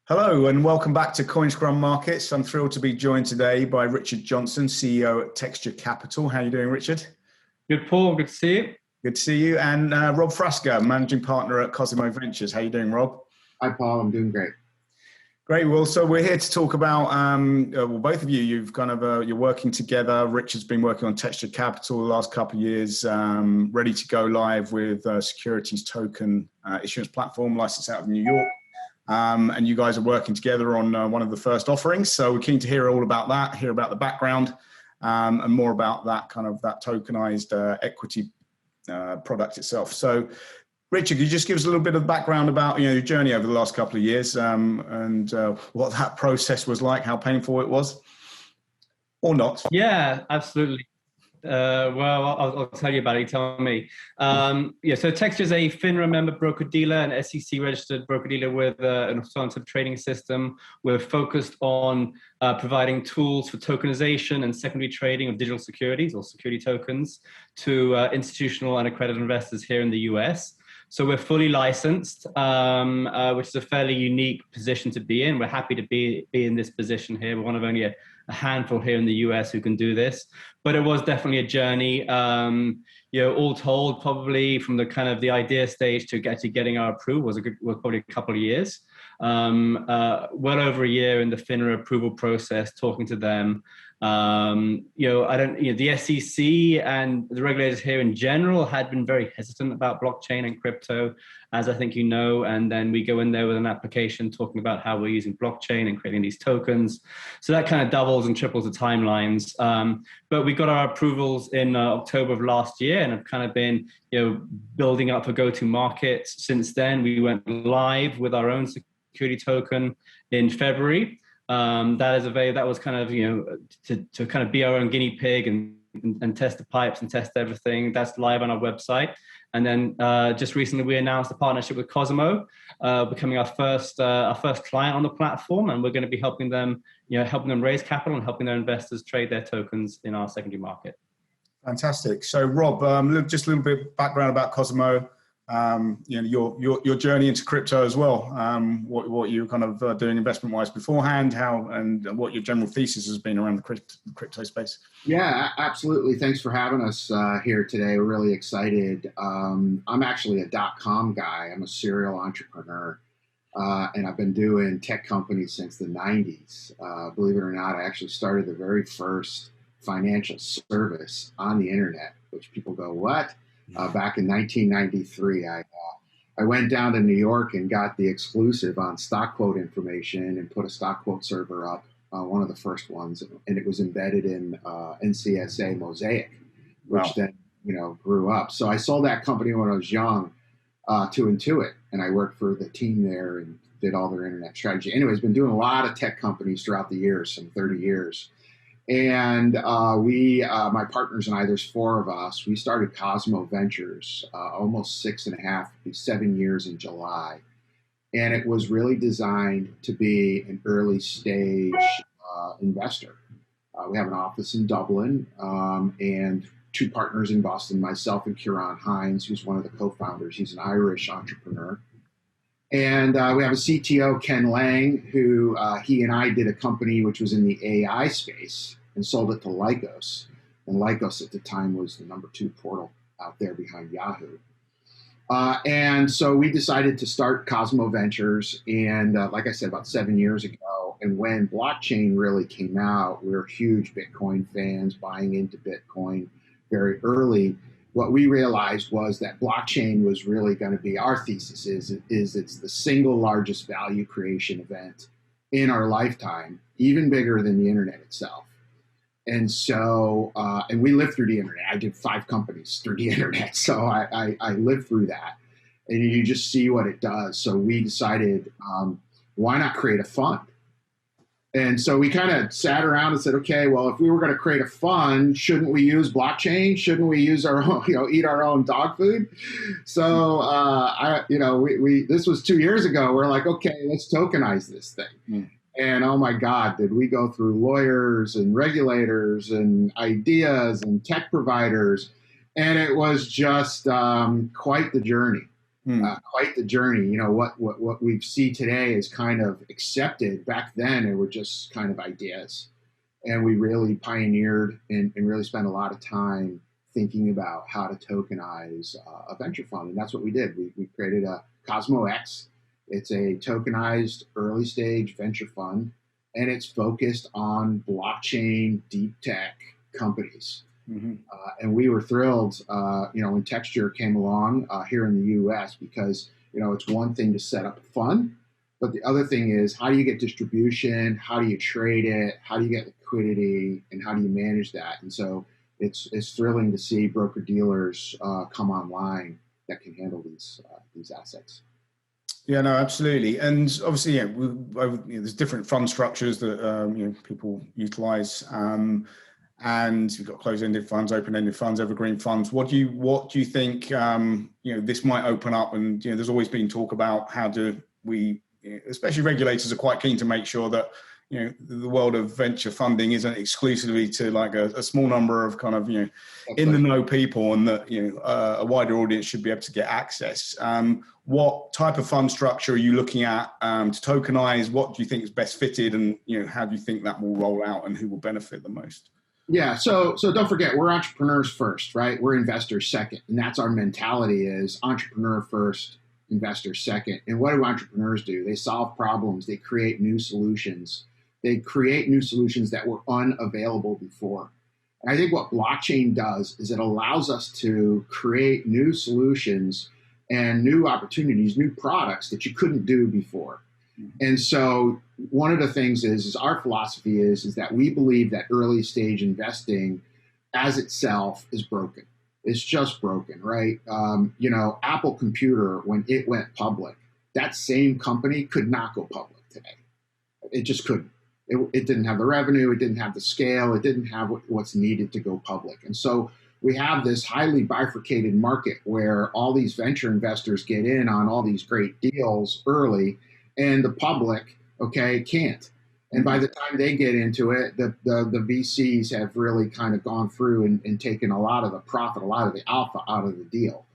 Hello and welcome back to Coinscrum Markets. I'm thrilled to be joined today by Richard Johnson, CEO at Texture Capital. How are you doing, Richard? Good, Paul. Good to see you. Good to see you. And Rob Frasca, Managing Partner at Cosimo Ventures. How are you doing, Rob? Hi, Paul. I'm doing great. Great. Well, so we're here to talk about, both of you, you've kind of, you're working together. Richard's been working on Texture Capital the last couple of years, ready to go live with securities token issuance platform licensed out of New York. And you guys are working together on one of the first offerings. So we're keen to hear all about that, hear about the background, and more about that kind of that tokenized equity product itself. So Richard, could you just give us a little bit of background about your journey over the last couple of years and what that process was like, how painful it was, or not? Yeah, absolutely. Well, I'll tell you about it. You tell me. So Texture is a FINRA member broker-dealer, an SEC-registered broker-dealer with an alternative trading system. We're focused on providing tools for tokenization and secondary trading of digital securities or security tokens to institutional and accredited investors here in the US. So we're fully licensed, which is a fairly unique position to be in. We're happy to be in this position here. We're one of only a handful here in the US who can do this, but it was definitely a journey. All told, probably from the kind of the idea stage to getting our approval was probably a couple of years. Well over a year in the FINRA approval process, talking to them. The SEC and the regulators here in general had been very hesitant about blockchain and crypto, as I think you know, and then we go in there with an application talking about how we're using blockchain and creating these tokens. So that kind of doubles and triples the timelines. But we got our approvals in October of last year and have kind of been building up a go-to-market since then. We went live with our own security token in February. That was kind of to kind of be our own guinea pig and test the pipes and test everything. That's live on our website. And then just recently we announced a partnership with Cosimo, becoming our first client on the platform, and we're going to be helping them raise capital and helping their investors trade their tokens in our secondary market. Fantastic. So Rob, just a little bit of background about Cosimo. Your journey into crypto as well. What you're kind of doing investment-wise beforehand, and what your general thesis has been around the crypto space. Yeah, absolutely. Thanks for having us here today. We're really excited. I'm actually a .com guy. I'm a serial entrepreneur, and I've been doing tech companies since the 90s. Believe it or not, I actually started the very first financial service on the internet, which people go, what? Back in 1993, I went down to New York and got the exclusive on stock quote information and put a stock quote server up, one of the first ones, and it was embedded in NCSA Mosaic, which then grew up. So I sold that company when I was young to Intuit, and I worked for the team there and did all their internet strategy. Anyways, been doing a lot of tech companies throughout the years, some 30 years. And my partners and I, there's four of us, we started Cosimo Ventures almost 7 years in July. And it was really designed to be an early stage investor. We have an office in Dublin and two partners in Boston, myself and Kieran Hines, who's one of the co-founders. He's an Irish entrepreneur. And we have a CTO, Ken Lang, who he and I did a company which was in the AI space and sold it to Lycos. And Lycos at the time was the #2 portal out there behind Yahoo. And so we decided to start Cosimo Ventures. And like I said, about 7 years ago. And when blockchain really came out, we were huge Bitcoin fans, buying into Bitcoin very early. What we realized was that blockchain was really going to be, our thesis is it's the single largest value creation event in our lifetime, even bigger than the internet itself. And so, and we lived through the internet. I did 5 companies through the internet. So I lived through that, and you just see what it does. So we decided, why not create a fund? And so we kind of sat around and said, okay, well, if we were going to create a fund, shouldn't we use blockchain? Shouldn't we use our own, eat our own dog food? So, this was 2 years ago. We're like, okay, let's tokenize this thing. And oh my God, did we go through lawyers and regulators and ideas and tech providers. And it was just quite the journey. Quite the journey. You know, what we see today is kind of accepted. Back then, it were just kind of ideas. And we really pioneered and really spent a lot of time thinking about how to tokenize a venture fund. And that's what we did. We created a Cosmo X. It's a tokenized early stage venture fund, and it's focused on blockchain deep tech companies. And we were thrilled, when Texture came along here in the U.S. because, it's one thing to set up a fund, but the other thing is, how do you get distribution? How do you trade it? How do you get liquidity? And how do you manage that? And so it's thrilling to see broker dealers come online that can handle these assets. Yeah, no, absolutely. And obviously, there's different fund structures that people utilize. And you've got closed-ended funds, open-ended funds, evergreen funds. What do you think this might open up? And there's always been talk about how do we, especially regulators, are quite keen to make sure that the world of venture funding isn't exclusively to like a small number of kind of in the know people, and that a wider audience should be able to get access. What type of fund structure are you looking at to tokenize? What do you think is best fitted, and how do you think that will roll out, and who will benefit the most? Yeah, so don't forget, we're entrepreneurs first, right? We're investors second, and that's our mentality: is entrepreneur first, investor second. And what do entrepreneurs do? They solve problems. They create new solutions. They create new solutions that were unavailable before. And I think what blockchain does is it allows us to create new solutions and new opportunities, new products that you couldn't do before. And so one of the things is our philosophy is that we believe that early stage investing as itself is broken. It's just broken, right? Apple Computer, when it went public, that same company could not go public today. It just couldn't. It didn't have the revenue. It didn't have the scale. It didn't have what's needed to go public. And so we have this highly bifurcated market where all these venture investors get in on all these great deals early, and the public, can't. And by the time they get into it, the VCs have really kind of gone through and taken a lot of the profit, a lot of the alpha out of the deal.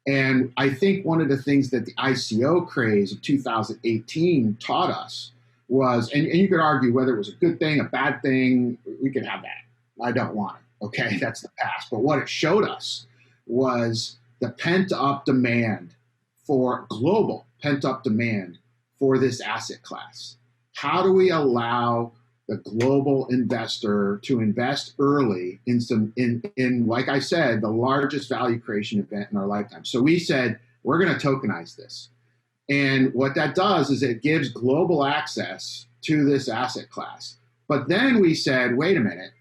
And I think one of the things that the ICO craze of 2018 taught us was, and you could argue whether it was a good thing, a bad thing, we could have that. I don't want it. Okay, that's the past. But what it showed us was the pent-up demand global pent-up demand for this asset class. How do we allow the global investor to invest early in like I said, the largest value creation event in our lifetime? So we said, we're going to tokenize this. And what that does is it gives global access to this asset class. But then we said, wait a minute,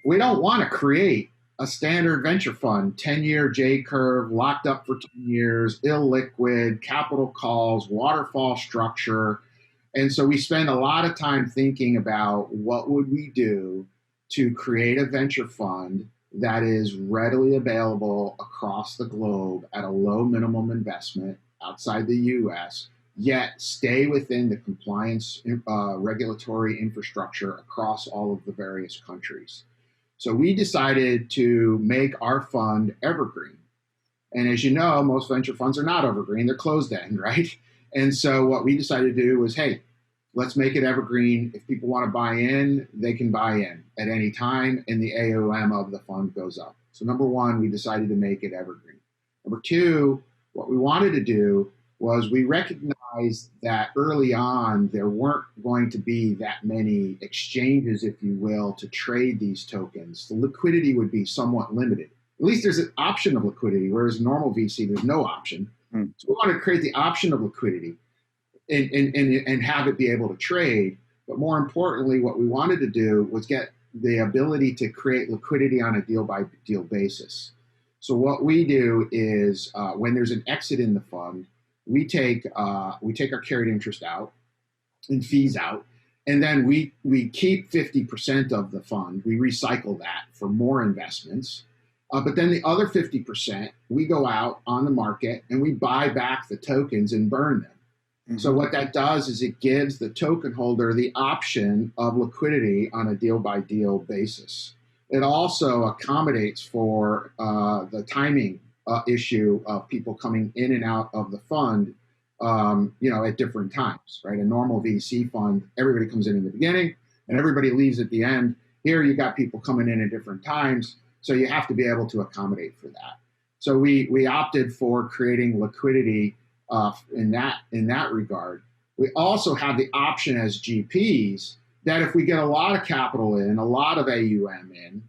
we don't want to create a standard venture fund, 10-year J-curve, locked up for 10 years, illiquid, capital calls, waterfall structure. And so we spend a lot of time thinking about what would we do to create a venture fund that is readily available across the globe at a low minimum investment outside the U.S., yet stay within the compliance regulatory infrastructure across all of the various countries. So we decided to make our fund evergreen. And as you know, most venture funds are not evergreen, they're closed end, right? And so what we decided to do was, hey, let's make it evergreen. If people want to buy in, they can buy in at any time, and the AUM of the fund goes up. So number one, we decided to make it evergreen. Number two, what we wanted to do was we recognized that early on, there weren't going to be that many exchanges, if you will, to trade these tokens. The liquidity would be somewhat limited. At least there's an option of liquidity, whereas normal VC, there's no option. So we want to create the option of liquidity and have it be able to trade. But more importantly, what we wanted to do was get the ability to create liquidity on a deal-by-deal basis. So what we do is when there's an exit in the fund, we take our carried interest out and fees out, and then we keep 50% of the fund. We recycle that for more investments. But then the other 50%, we go out on the market and we buy back the tokens and burn them. Mm-hmm. So what that does is it gives the token holder the option of liquidity on a deal-by-deal basis. It also accommodates for the timing issue of people coming in and out of the fund, at different times, right? A normal VC fund, everybody comes in the beginning and everybody leaves at the end. Here you got people coming in at different times, so you have to be able to accommodate for that. So we opted for creating liquidity in that regard. We also have the option as GPs that if we get a lot of capital in, a lot of AUM in,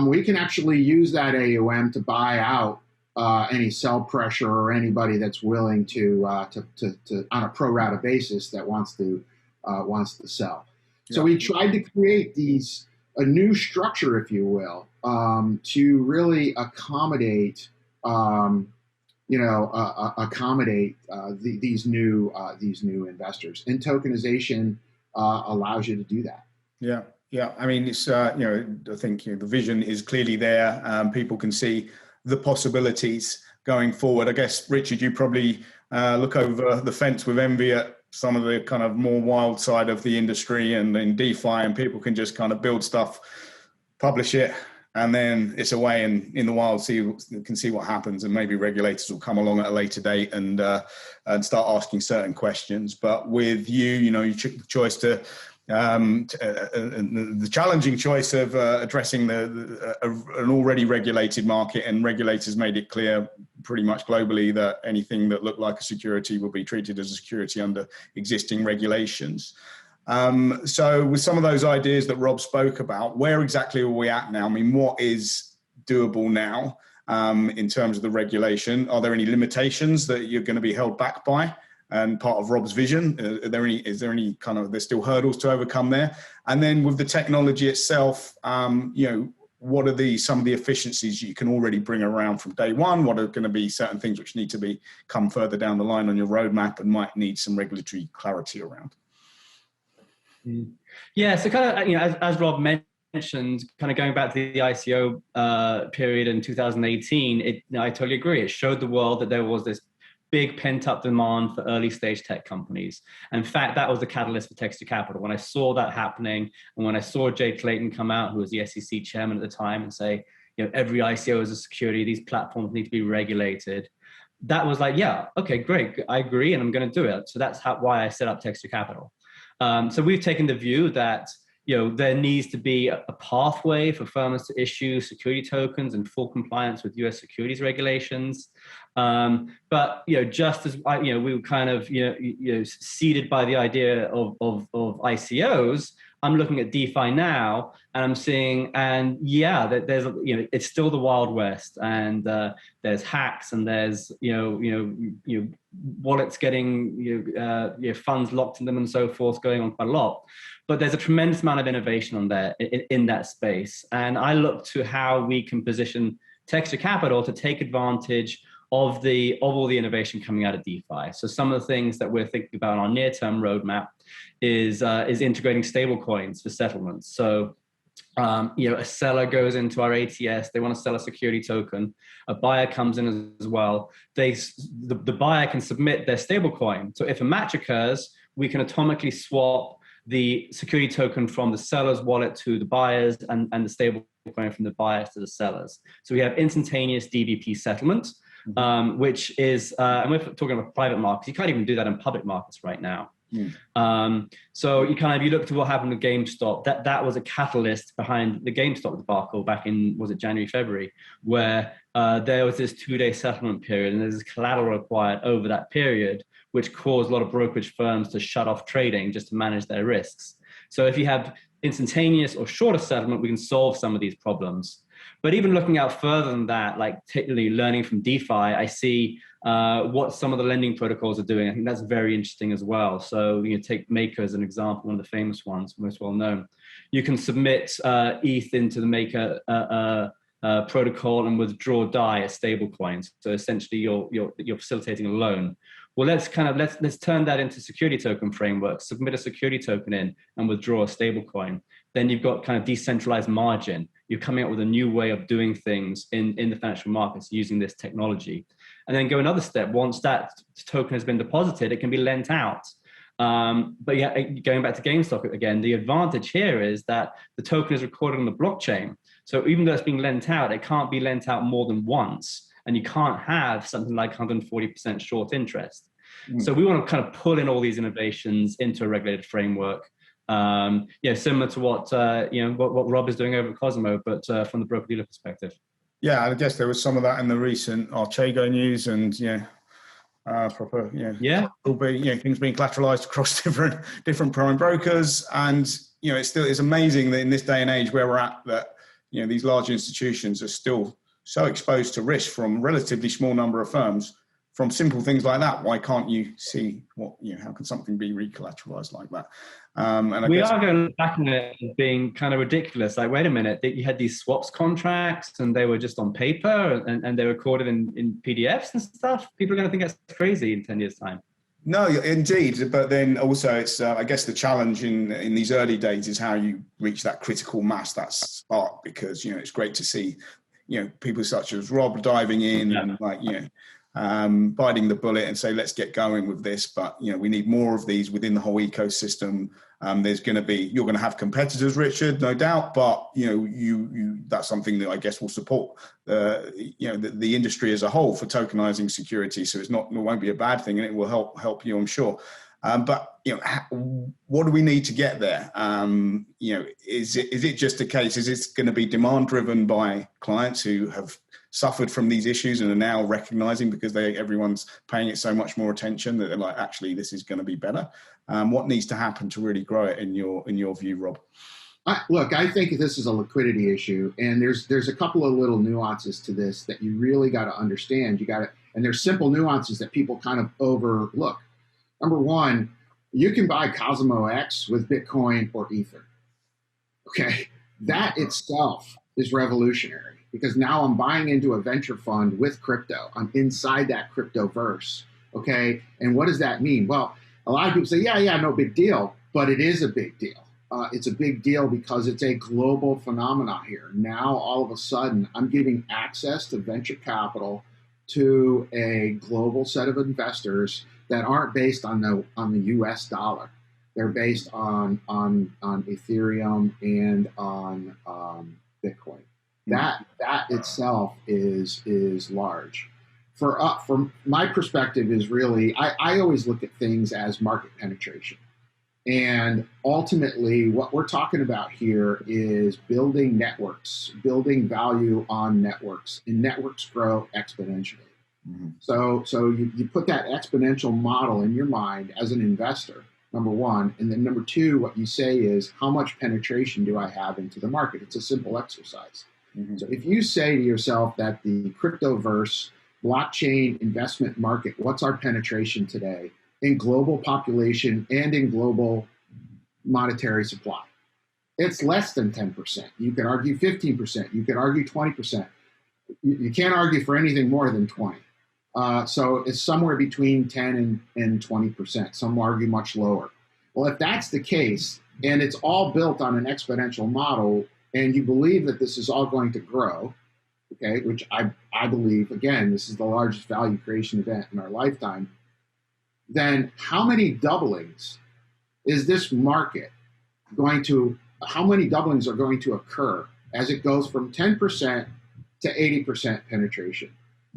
we can actually use that AUM to buy out any sell pressure or anybody that's willing to on a pro rata basis that wants to sell. Yeah. So we tried to create a new structure, if you will, to really accommodate these new investors. And tokenization allows you to do that. Yeah. Yeah. I mean, it's I think the vision is clearly there. People can see the possibilities going forward. I guess, Richard, you probably look over the fence with envy at some of the kind of more wild side of the industry and in DeFi, and people can just kind of build stuff, publish it, and then it's away and in the wild can see what happens, and maybe regulators will come along at a later date and start asking certain questions. But with you took the choice to the challenging choice of addressing an already regulated market, and regulators made it clear pretty much globally that anything that looked like a security will be treated as a security under existing regulations. So with some of those ideas that Rob spoke about, where exactly are we at now? I mean, what is doable now in terms of the regulation? Are there any limitations that you're going to be held back by? And part of Rob's vision, is there any kind of, there's still hurdles to overcome there? And then with the technology itself, what are some of the efficiencies you can already bring around from day one? What are going to be certain things which need to come further down the line on your roadmap and might need some regulatory clarity around? Yeah, so kind of, as Rob mentioned, kind of going back to the ICO period in 2018, I totally agree. It showed the world that there was this big pent-up demand for early-stage tech companies. In fact, that was the catalyst for Texture Capital. When I saw that happening, and when I saw Jay Clayton come out, who was the SEC chairman at the time, and say, every ICO is a security, these platforms need to be regulated, that was like, yeah, okay, great, I agree, and I'm going to do it. So that's why I set up Texture Capital. So we've taken the view that there needs to be a pathway for firms to issue security tokens in full compliance with US securities regulations. But just as we were kind of seeded by the idea of ICOs, I'm looking at DeFi now, and I'm seeing, and that there's it's still the Wild West, and there's hacks, and there's wallets getting funds locked in them and so forth, going on quite a lot. But there's a tremendous amount of innovation on there in that space, and I look to how we can position Texture Capital to take advantage of all the innovation coming out of DeFi. So some of the things that we're thinking about on our near-term roadmap is integrating stable coins for settlements. So a seller goes into our ATS, they want to sell a security token, a buyer comes in as well. The buyer can submit their stable coin. So if a match occurs, we can atomically swap the security token from the seller's wallet to the buyers, and the stable coin from the buyers to the sellers. So we have instantaneous DVP settlement, which is, and we're talking about private markets. You can't even do that in public markets right now. So you look to what happened with GameStop, that was a catalyst behind the GameStop debacle back in, was it January, February, where there was this 2-day settlement period, and there's this collateral required over that period, which caused a lot of brokerage firms to shut off trading just to manage their risks. So if you have instantaneous or shorter settlement, we can solve some of these problems. But even looking out further than that, like particularly learning from DeFi, I see what some of the lending protocols are doing. I think that's very interesting as well. So take Maker as an example, one of the famous ones, most well known. You can submit ETH into the Maker protocol and withdraw DAI as stable coins. So essentially, you're facilitating a loan. Well, let's turn that into security token framework. Submit a security token in and withdraw a stable coin. Then you've got kind of decentralized margin. You're coming up with a new way of doing things in the financial markets using this technology. And then go another step. Once that token has been deposited, it can be lent out. But yeah, going back to GameStop again, the advantage here is that the token is recorded on the blockchain. So even though it's being lent out, it can't be lent out more than once. and you can't have something like 140% short interest. Mm. So we want to kind of pull in all these innovations into a regulated framework. Similar to what Rob is doing over at Cosimo, but from the broker-dealer perspective. Yeah, I guess there was some of that in the recent Archego news, and things being collateralized across different prime brokers, and it's amazing that in this day and age where we're at, that these large institutions are still so exposed to risk from a relatively small number of firms. From simple things like that, why can't you see how can something be recollateralized like that? We are going back in it being kind of ridiculous. Like, wait a minute, you had these swaps contracts and they were just on paper and they were recorded in PDFs and stuff. People are going to think that's crazy in 10 years' time. No, indeed. But then also it's, I guess the challenge in these early days is how you reach that critical mass, that spark, because, it's great to see, people such as Rob diving in and biting the bullet and say, let's get going with this. But, we need more of these within the whole ecosystem. You're going to have competitors, Richard, no doubt, but, that's something that I guess will support, the industry as a whole for tokenizing security. So it won't be a bad thing, and it will help you, I'm sure. But what do we need to get there? Is it just a case? Is it going to be demand driven by clients who have suffered from these issues and are now recognizing, because everyone's paying it so much more attention, that they're like, actually, this is going to be better? What needs to happen to really grow it in your view, Rob? Look, I think this is a liquidity issue, and there's a couple of little nuances to this that you really got to understand. And there's simple nuances that people kind of overlook. Number one, you can buy Cosimo X with Bitcoin or Ether. Okay, that itself is revolutionary, because now I'm buying into a venture fund with crypto. I'm inside that crypto verse. Okay, and what does that mean? Well, a lot of people say, yeah, no big deal, but it is a big deal. It's a big deal because it's a global phenomenon here. Now, all of a sudden, I'm giving access to venture capital to a global set of investors that aren't based on the U.S. dollar. They're based on Ethereum and on Bitcoin. That itself is large. From my perspective, is really, I always look at things as market penetration. And ultimately, what we're talking about here is building networks, building value on networks, and networks grow exponentially. Mm-hmm. So you put that exponential model in your mind as an investor, number one. And then number two, what you say is, how much penetration do I have into the market? It's a simple exercise. Mm-hmm. So if you say to yourself that the cryptoverse blockchain investment market, what's our penetration today in global population and in global monetary supply? It's less than 10%. You could argue 15%. You could argue 20%. You can't argue for anything more than 20. So it's somewhere between 10 and 20%. Some argue much lower. Well, if that's the case, and it's all built on an exponential model, and you believe that this is all going to grow, okay, which I believe, again, this is the largest value creation event in our lifetime, then how many doublings is this market how many doublings are going to occur as it goes from 10% to 80% penetration?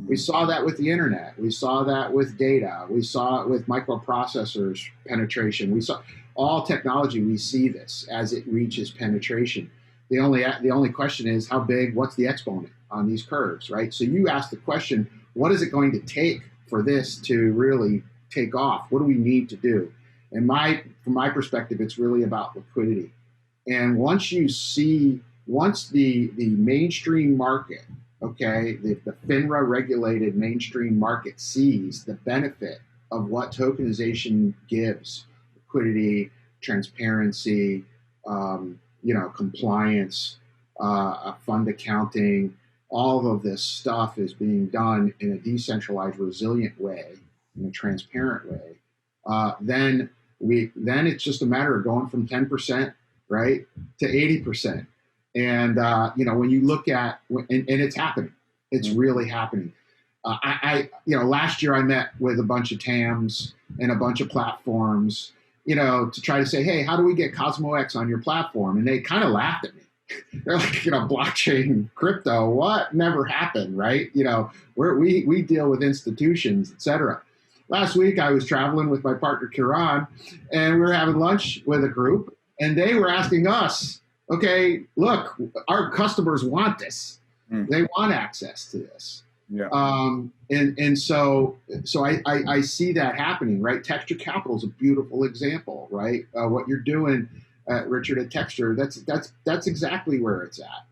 We saw that with the internet. We saw that with data. We saw it with microprocessors penetration. We saw all technology. We see this as it reaches penetration. The only question is how big, what's the exponent on these curves, right? So you ask the question, what is it going to take for this to really take off? What do we need to do? And from my perspective, it's really about liquidity. And once the mainstream market, okay, the FINRA regulated mainstream market sees the benefit of what tokenization gives, liquidity, transparency, compliance, fund accounting, all of this stuff is being done in a decentralized, resilient way, in a transparent way, then it's just a matter of going from 10%, right, to 80%. And, when you look at, and it's happening, it's really happening. Last year I met with a bunch of TAMs and a bunch of platforms, to try to say, hey, how do we get Cosimo X on your platform? And they kind of laughed at me. they're like, blockchain, crypto, what? Never happened, right? We deal with institutions, et cetera. Last week, I was traveling with my partner, Kiran, and we were having lunch with a group, and they were asking us, okay, look, our customers want this. They want access to this. Yeah. So I see that happening, right? Texture Capital is a beautiful example, right? What you're doing, Richard, at Texture, that's exactly where it's at.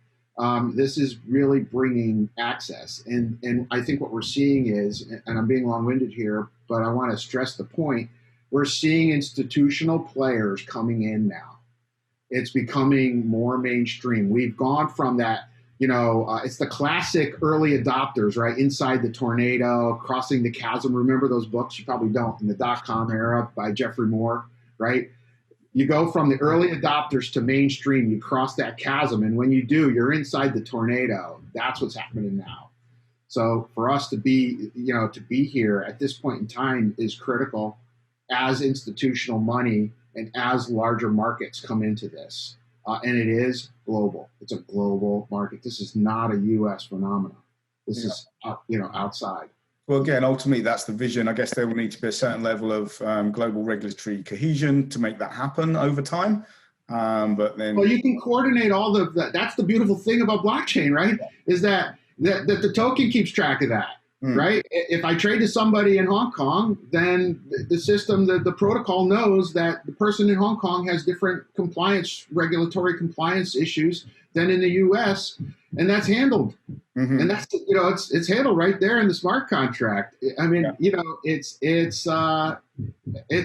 This is really bringing access. And I think what we're seeing is, and I'm being long-winded here, but I want to stress the point, we're seeing institutional players coming in now. It's becoming more mainstream. We've gone from that, it's the classic early adopters, right? Inside the Tornado, Crossing the Chasm. Remember those books? You probably don't. In the dot-com era by Jeffrey Moore, right? You go from the early adopters to mainstream, you cross that chasm, and when you do, you're inside the tornado. That's what's happening now. So for us to be here at this point in time is critical as institutional money and as larger markets come into this. And it is global. It's a global market. This is not a U.S. phenomenon. This is, outside. Well, again, ultimately, that's the vision. I guess there will need to be a certain level of global regulatory cohesion to make that happen over time. But then, well, you can coordinate all of that. That's the beautiful thing about blockchain, right? Is that the token keeps track of that, right? If I trade to somebody in Hong Kong, then the system, the protocol knows that the person in Hong Kong has different regulatory compliance issues than in the U.S., and that's handled. And that's, it's handled right there in the smart contract. I mean, it's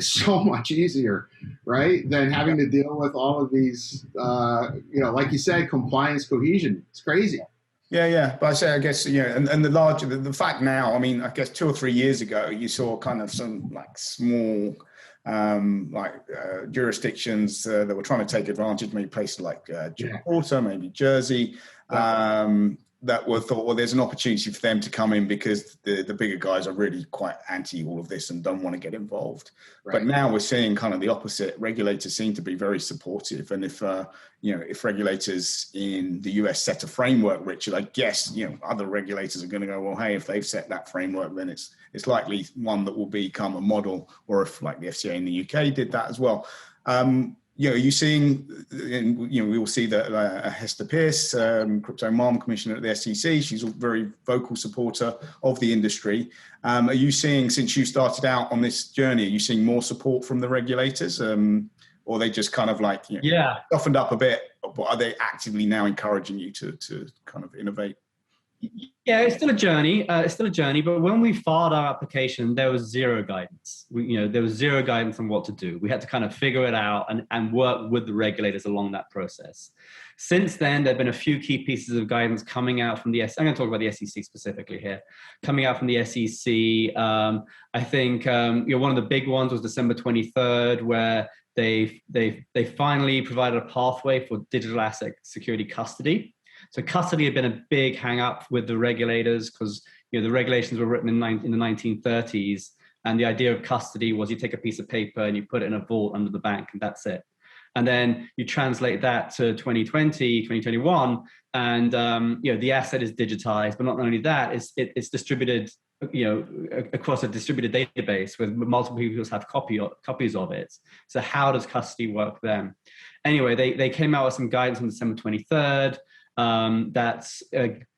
so much easier, right, than having to deal with all of these, like you said, compliance cohesion. It's crazy. Yeah. But I guess, and the fact now, I mean, I guess 2 or 3 years ago, you saw kind of some like small, jurisdictions that were trying to take advantage, maybe places like Gibraltar, maybe Jersey, that were thought, well, there's an opportunity for them to come in because the bigger guys are really quite anti all of this and don't want to get involved. Right. But now we're seeing kind of the opposite. Regulators seem to be very supportive. And if regulators in the US set a framework, Richard, I guess, other regulators are going to go, well, hey, if they've set that framework, then it's likely one that will become a model, or if like the FCA in the UK did that as well. Are you seeing, we will see that Hester Peirce, crypto mom commissioner at the SEC, she's a very vocal supporter of the industry. Are you seeing, since you started out on this journey, are you seeing more support from the regulators? Or they just kind of like, softened up a bit, but are they actively now encouraging you to kind of innovate? Yeah, it's still a journey. But when we filed our application, there was zero guidance. There was zero guidance on what to do. We had to kind of figure it out and work with the regulators along that process. Since then, there have been a few key pieces of guidance coming out from the SEC. I'm going to talk about the SEC specifically here. Coming out from the SEC, I think one of the big ones was December 23rd, where they finally provided a pathway for digital asset security custody. So custody had been a big hang up with the regulators because the regulations were written in the 1930s, and the idea of custody was you take a piece of paper and you put it in a vault under the bank, and that's it. And then you translate that to 2020, 2021, and the asset is digitized. But not only that, it's distributed across a distributed database with multiple people have copies of it. So how does custody work then? Anyway, they came out with some guidance on December 23rd. That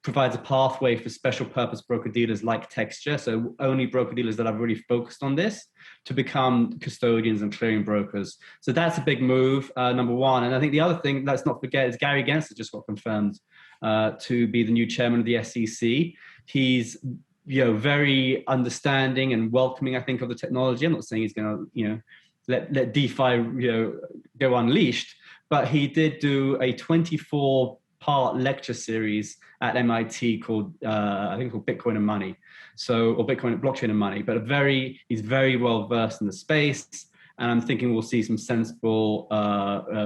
provides a pathway for special purpose broker dealers like Texture, so only broker dealers that have really focused on this, to become custodians and clearing brokers. So that's a big move, number one. And I think the other thing, let's not forget, is Gary Gensler just got confirmed to be the new chairman of the SEC. He's very understanding and welcoming, I think, of the technology. I'm not saying he's going to let DeFi go unleashed, but he did do a 24-part lecture series at MIT called Bitcoin and Money, or Bitcoin, Blockchain and Money. But he's very well versed in the space, and I'm thinking we'll see some sensible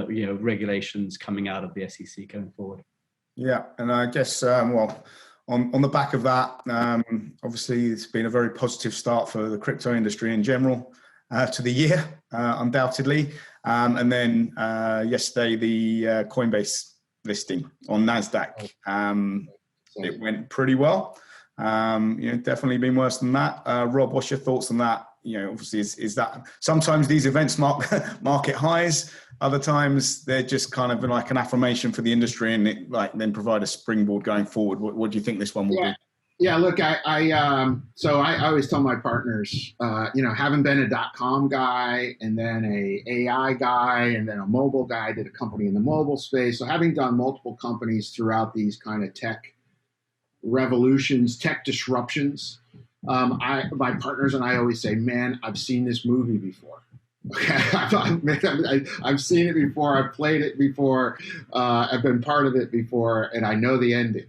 regulations coming out of the SEC going forward. Yeah, and I guess on the back of that, obviously it's been a very positive start for the crypto industry in general to the year, undoubtedly. And then yesterday, the Coinbase listing on NASDAQ. It went pretty well. Definitely been worse than that. Rob, what's your thoughts on that? Obviously, is that sometimes these events market highs, other times they're just kind of like an affirmation for the industry, and it then provide a springboard going forward. What do you think this one will be? Yeah, look, I always tell my partners, having been a .com guy and then a AI guy and then a mobile guy, I did a company in the mobile space. So having done multiple companies throughout these kind of tech revolutions, tech disruptions, my partners and I always say, man, I've seen this movie before. Okay, I've seen it before. I've played it before. I've been part of it before, and I know the ending,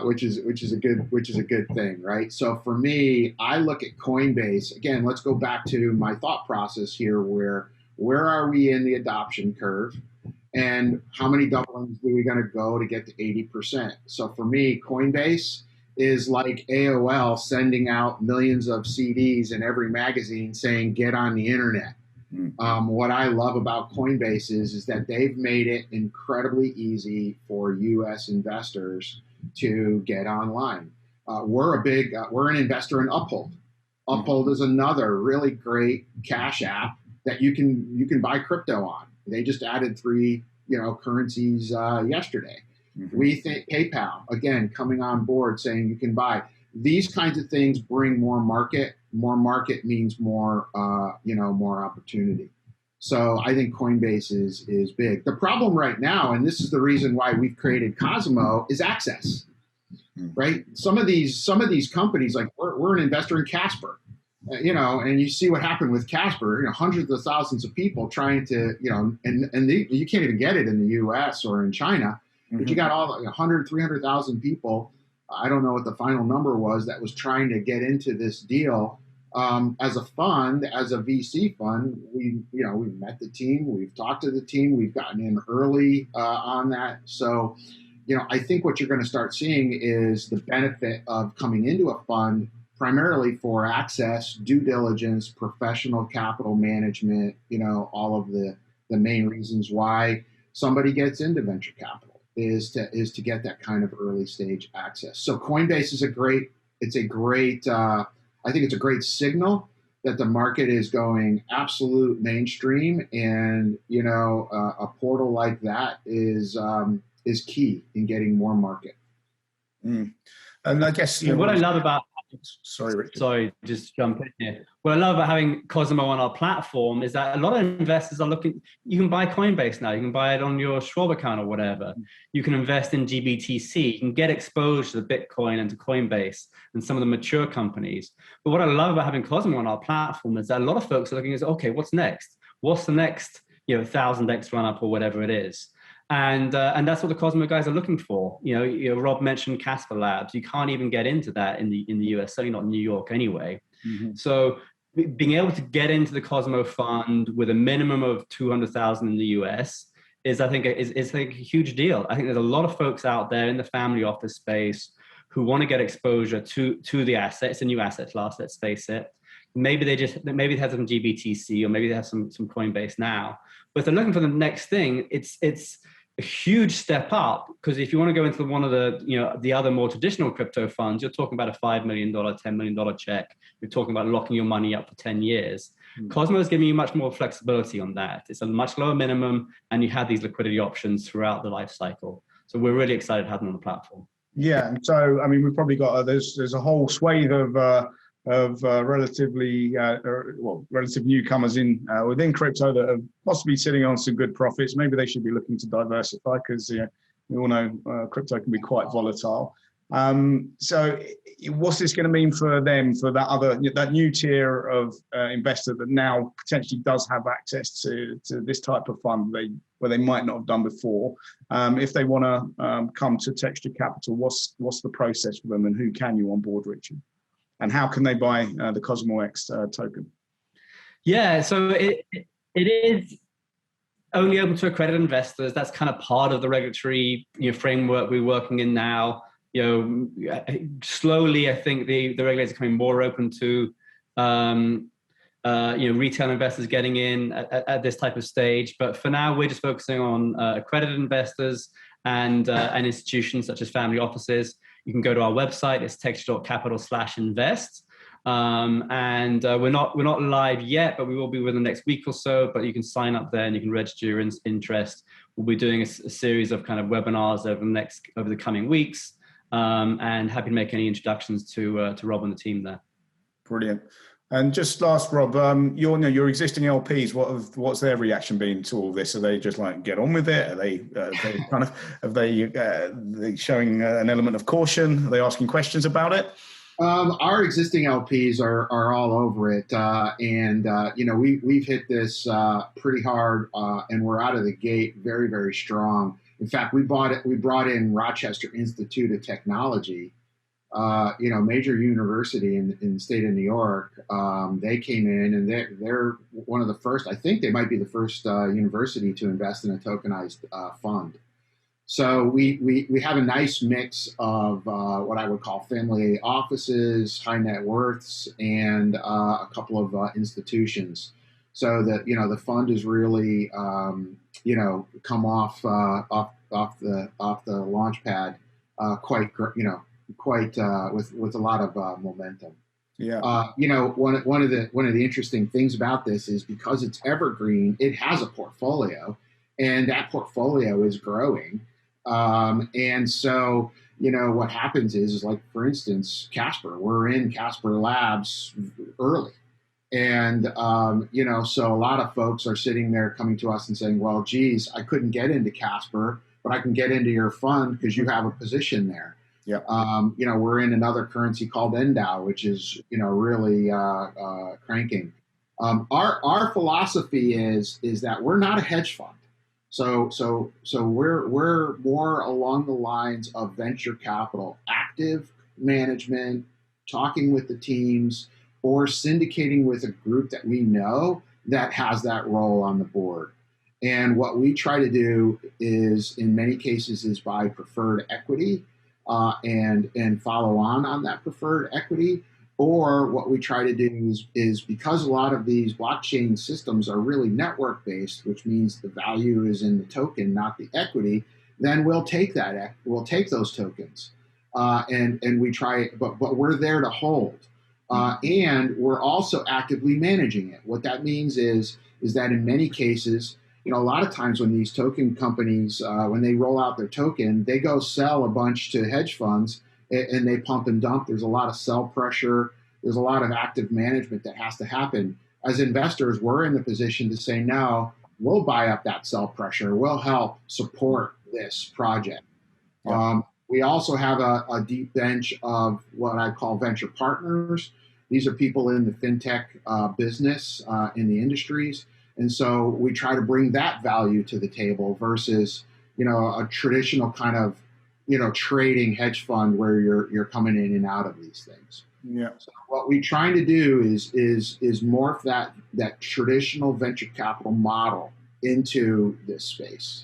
which is a good thing, right? So for me, I look at Coinbase again. Let's go back to my thought process here. Where are we in the adoption curve, and how many doublings are we going to go to get to 80%? So for me, Coinbase is like AOL sending out millions of CDs in every magazine saying, get on the internet. What I love about Coinbase is that they've made it incredibly easy for U.S. investors to get online. We're an investor in Uphold. Uphold is another really great cash app that you can buy crypto on. They just added 3 currencies yesterday. We think PayPal, again, coming on board saying you can buy. These kinds of things bring more market. More market means more opportunity. So I think Coinbase is big. The problem right now, and this is the reason why we've created Cosimo, is access. Right? Some of these companies, like we're an investor in Casper, and you see what happened with Casper. Hundreds of thousands of people trying to, you can't even get it in the U.S. or in China. But you got all 100, 300,000 people. I don't know what the final number was that was trying to get into this deal. As a fund, as a VC fund, we've met the team, we've talked to the team, we've gotten in early on that. So, I think what you're going to start seeing is the benefit of coming into a fund primarily for access, due diligence, professional capital management, all of the main reasons why somebody gets into venture capital is to get that kind of early stage access. So Coinbase is a great I think it's a great signal that the market is going absolute mainstream, and a portal like that is key in getting more market. And I guess what I love about Sorry, Richard. Sorry, just jump in here. What I love about having Cosimo on our platform is that a lot of investors are looking, you can buy Coinbase now, you can buy it on your Schwab account or whatever. You can invest in GBTC, you can get exposure to Bitcoin and to Coinbase and some of the mature companies. But what I love about having Cosimo on our platform is that a lot of folks are looking at, okay, what's next? What's the next 1,000x run up or whatever it is? And that's what the Cosimo guys are looking for. Rob mentioned Casper Labs. You can't even get into that in the US, certainly not in New York anyway. So being able to get into the Cosimo fund with a minimum of 200,000 in the US is, I think, is a huge deal. I think there's a lot of folks out there in the family office space who want to get exposure to the assets, a new asset class, let's face it. Maybe they have some GBTC or maybe they have some Coinbase now. But if they're looking for the next thing, it's a huge step up, because if you want to go into one of the other more traditional crypto funds, you're talking about a $5 million, $10 million check. You're talking about locking your money up for 10 years. Cosmo is giving you much more flexibility on that. It's a much lower minimum, and you have these liquidity options throughout the life cycle. So we're really excited to have them on the platform. Yeah, and so we've probably got there's a whole swathe of relatively relative newcomers within crypto that are possibly sitting on some good profits. Maybe they should be looking to diversify, because we all know crypto can be quite volatile. So what's this going to mean for them, for that new tier of investor that now potentially does have access to this type of fund where they might not have done before? If they want to come to Texture Capital, what's the process for them, and who can you onboard, Richard? And how can they buy the Cosimo X token? Yeah, so it is only open to accredited investors. That's kind of part of the regulatory framework we're working in now. Slowly, I think the regulators are becoming more open to retail investors getting in at this type of stage. But for now, we're just focusing on accredited investors. and institutions such as family offices. You can go to our website. It's texture.capital/invest. We're not live yet, but we will be within the next week or so. But you can sign up there and you can register your interest. We'll be doing a series of kind of webinars over the coming weeks, and happy to make any introductions to Rob and the team there. Brilliant. And just last, Rob, your existing LPs, what's their reaction been to all this? Are they just like, get on with it? Are they they showing an element of caution? Are they asking questions about it? Our existing LPs are all over it, we've hit this pretty hard, and we're out of the gate very, very strong. In fact, we brought in Rochester Institute of Technology, major university in the state of New York. They came in, and they're one of the first. I think they might be the first university to invest in a tokenized fund. So we have a nice mix of what I would call family offices, high net worths, and a couple of institutions. So that the fund is really come off the launch pad quite with a lot of momentum. Yeah. One of the interesting things about this is because it's evergreen, it has a portfolio, and that portfolio is growing. And so, what happens is like, for instance, Casper, we're in Casper Labs early. And, so a lot of folks are sitting there coming to us and saying, well, geez, I couldn't get into Casper, but I can get into your fund because you have a position there. Yeah. We're in another currency called NDAO, which is, really cranking. Our philosophy is that we're not a hedge fund. So we're more along the lines of venture capital, active management, talking with the teams, or syndicating with a group that we know that has that role on the board. And what we try to do is, in many cases, is buy preferred equity and follow on that preferred equity. Or what we try to do is because a lot of these blockchain systems are really network-based, which means the value is in the token, not the equity, then we'll take those tokens. And we try, but we're there to hold. And we're also actively managing it. What that means is that in many cases, a lot of times when these token companies, when they roll out their token, they go sell a bunch to hedge funds and they pump and dump. There's a lot of sell pressure. There's a lot of active management that has to happen. As investors, we're in the position to say, no, we'll buy up that sell pressure. We'll help support this project. Yeah. We also have a deep bench of what I call venture partners. These are people in the fintech business, in the industries. And so we try to bring that value to the table versus, a traditional kind of, trading hedge fund where you're coming in and out of these things. Yeah. So what we're trying to do is morph that traditional venture capital model into this space.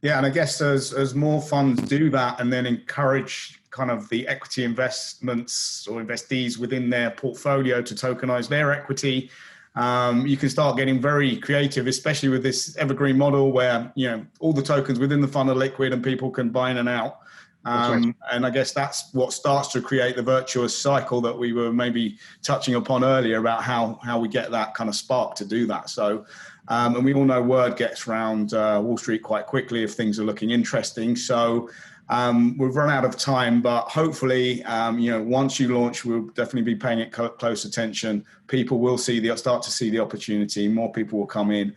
Yeah, and I guess as more funds do that and then encourage kind of the equity investments or investees within their portfolio to tokenize their equity, you can start getting very creative, especially with this evergreen model where, all the tokens within the fund are liquid and people can buy in and out. Right. And I guess that's what starts to create the virtuous cycle that we were maybe touching upon earlier about how we get that kind of spark to do that. So, and we all know word gets around Wall Street quite quickly if things are looking interesting. So we've run out of time, but hopefully, once you launch, we'll definitely be paying it close attention. People will start to see the opportunity. More people will come in,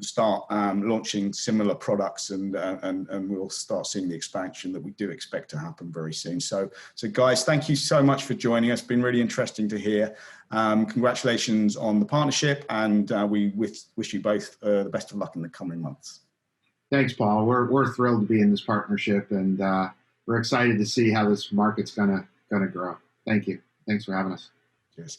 start launching similar products, and we'll start seeing the expansion that we do expect to happen very soon. So guys, thank you so much for joining us. It's been really interesting to hear. Congratulations on the partnership, and we wish you both the best of luck in the coming months. Thanks, Paul. We're thrilled to be in this partnership, and we're excited to see how this market's gonna grow. Thank you. Thanks for having us. Cheers.